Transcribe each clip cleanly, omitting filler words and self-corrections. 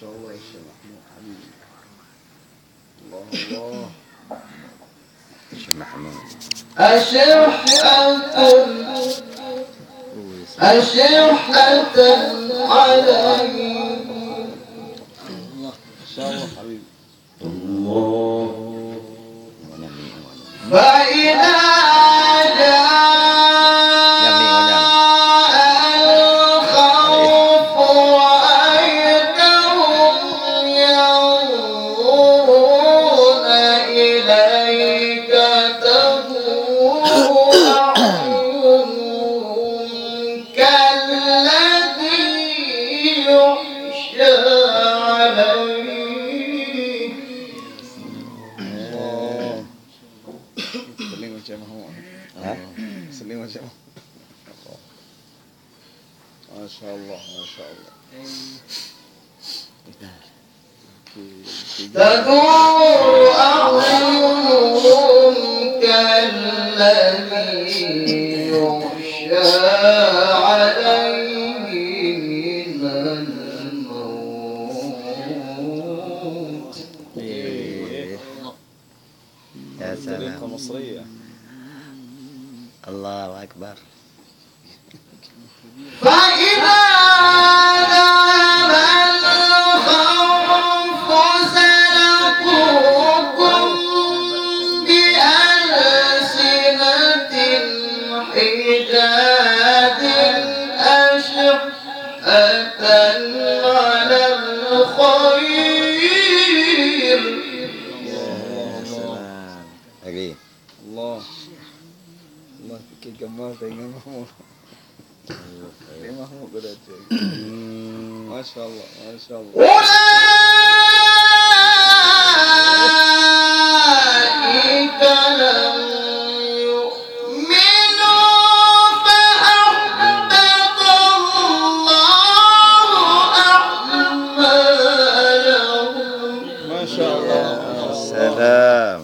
شاء الله يا شيخ محمود حبيبي. الله الله. شيخ محمود أشحة عليه الله إن شاء الله حبيبي. الله ونعم فإذا جاء الخوف رأيتهم ينظرون إليك تدور أعينهم كالذي يحشى عليه. سلم وجه محمود. سلم وجه محمود. ما شاء الله ما شاء الله. تدور أعينهم كالذي يغشى عليه من الموت. يا طريقة سلام مصرية. الله أكبر. فإذا ذهب الخوف سلقوكم بألسنة حجاج أشحة على الخير. يا سلام أبي الله الله فيك جمال بين محمود. ليه محمود بدأت ما شاء الله ما شاء الله. أولئك لم يؤمنوا فأحبط الله أعمالهم. ما شاء الله سلام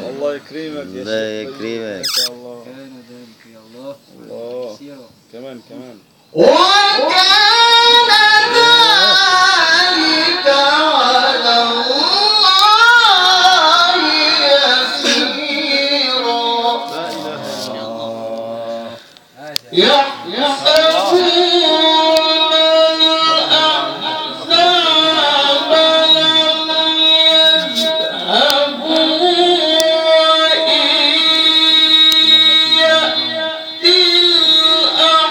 الله يكرمك يا الله شيخ. يكرمك. ما شاء الله. كان ذلك يا الله. الله كثيرا. كمان كمان. وكان ذلك على الله يسيرا. لا إله إلا الله. يحسبون الأحزاب لم يذهبوا وإن يأتي الأحزاب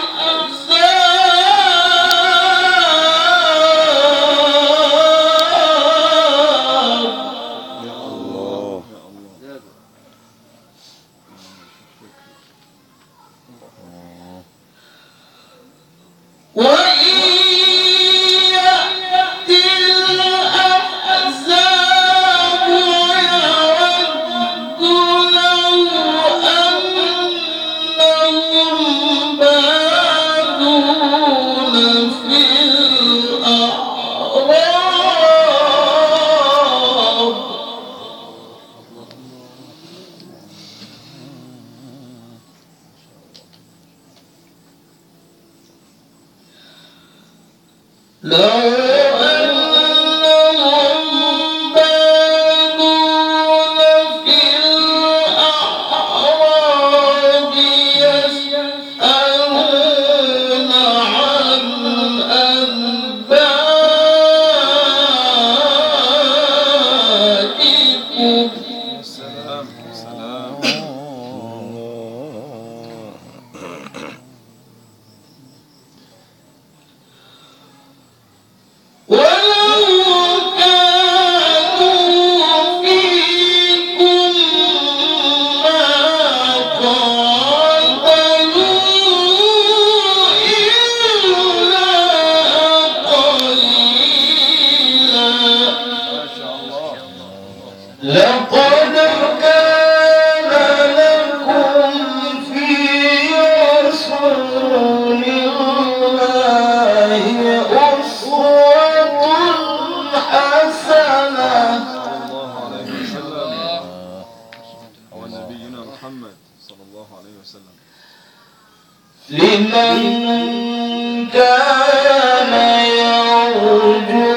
يا الله يا الله. وإن يأتي الأحزاب يودوا لو أنهم بادون في الأعراب لو أنهم بادون في الأعراب يسألون عن أنبائكم. سلام سلام. ولو كانوا فيكم ما قاتلوا إلا قليلا. ما شاء الله. لقد كان لكم في رسول الله أسوة حسنة صلى الله عليه وسلم. هو نبينا محمد صلى الله عليه وسلم. لمن كان يرجو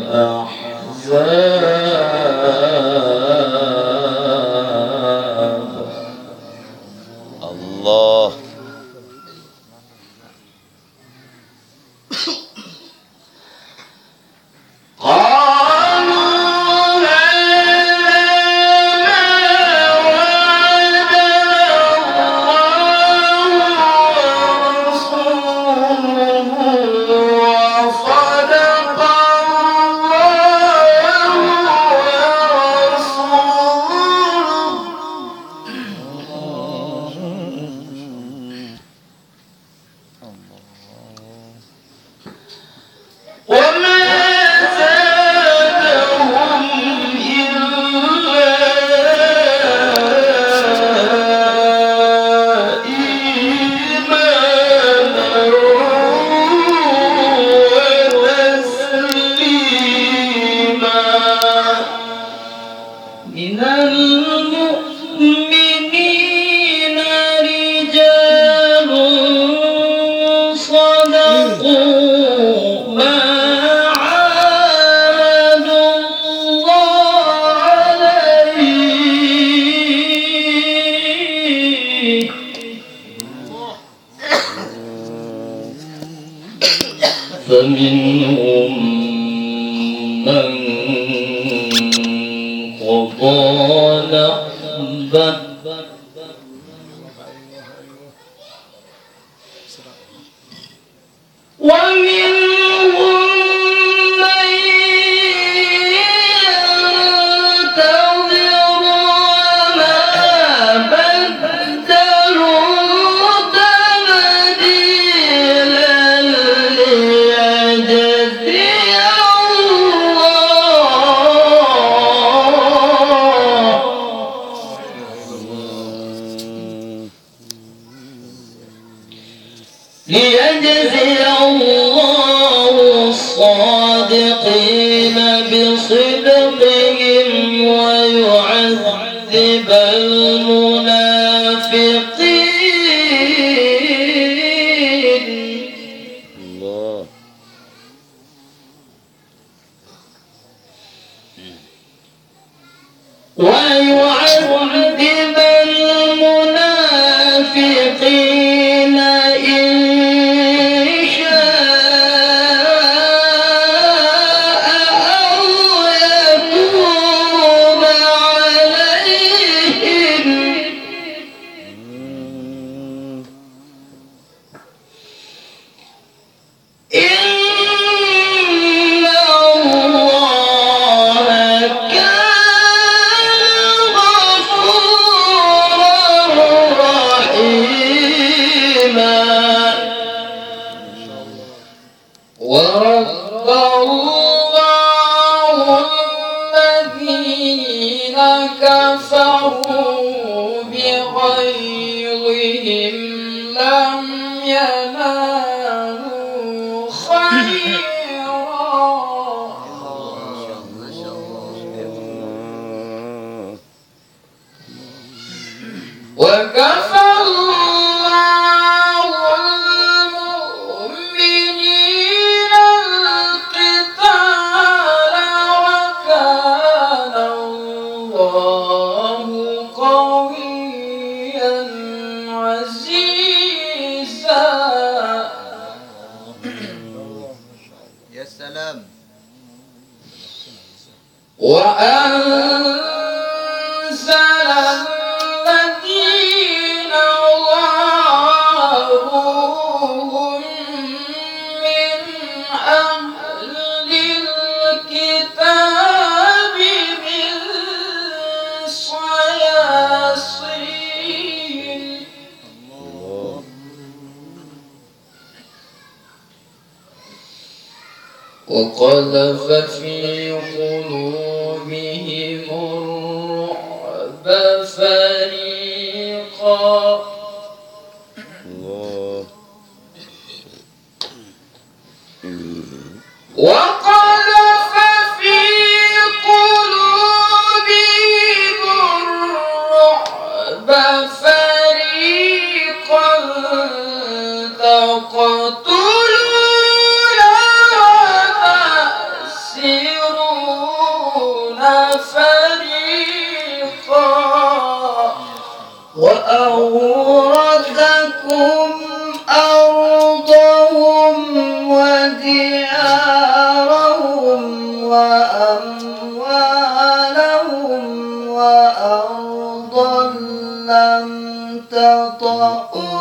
الأحزاب. الله. من المؤمنين رجال صدقوا ما عاهدوا الله عليه فمنهم من قضى نحبه ومنهم من ينتظر وما بدلوا تبديلا ليجزي الله الصادقين بصدقهم ويعذب المنافقين. الله. ويعذب المنافقين إن شاء أو يتوب عليهم إن الله كان غفورا رحيما. ورد الله الذين كفروا بغيظهم لم ينالوا خيرا وكفى الله المؤمنين القتال وكان الله قويا عزيزا. يا سلام. وأنزل الذين ظاهروهم من أهل الكتاب من صياصين وقذف في قلوبهم الرعب فريقا الله. وقذف في قلوبهم الرعب فريقا تقتلون وتأسرون فريقا وأورثكم أرضهم وديارهم وأموالهم وأرضا لم تطئوها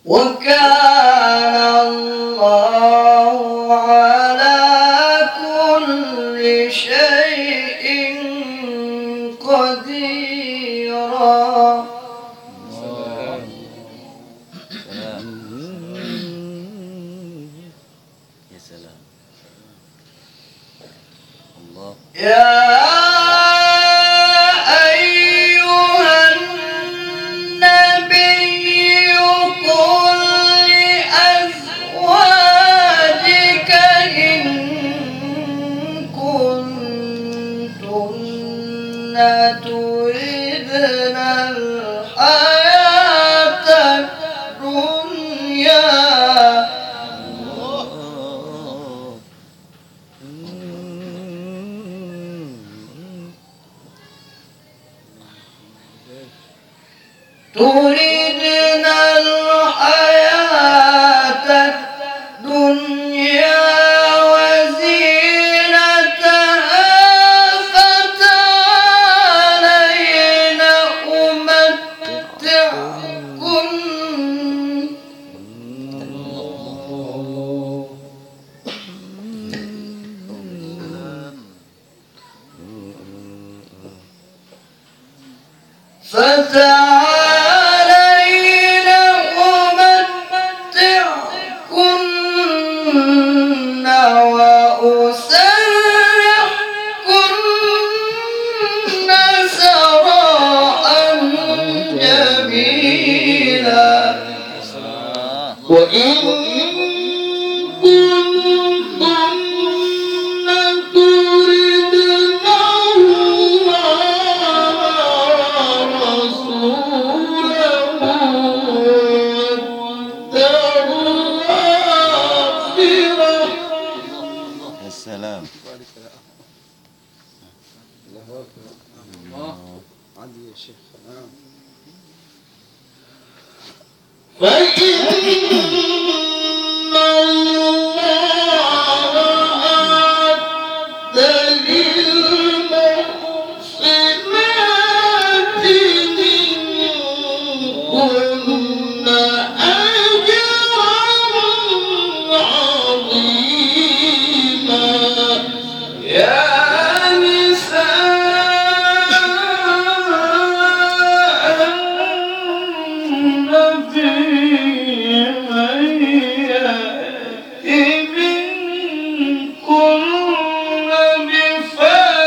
وكان الله على كل شيء قديرا. يا سلام. الله. يا أيها النبي قل لأزواجك إن كنتن تردن الحياة الدنيا تريدن الحياة الدنيا وزينتها فتعالين أمتعكن فتعالين أمتعكن وأسرحكن سراحا جميلا. وإن كنتن تردن الله ورسوله والدار الآخرة يا سلام. عندي يا شيخ. فإن الله أعد للمحسنات منكن أجرا عظيما. يا نساء النبي من يأت منكن بفاحشة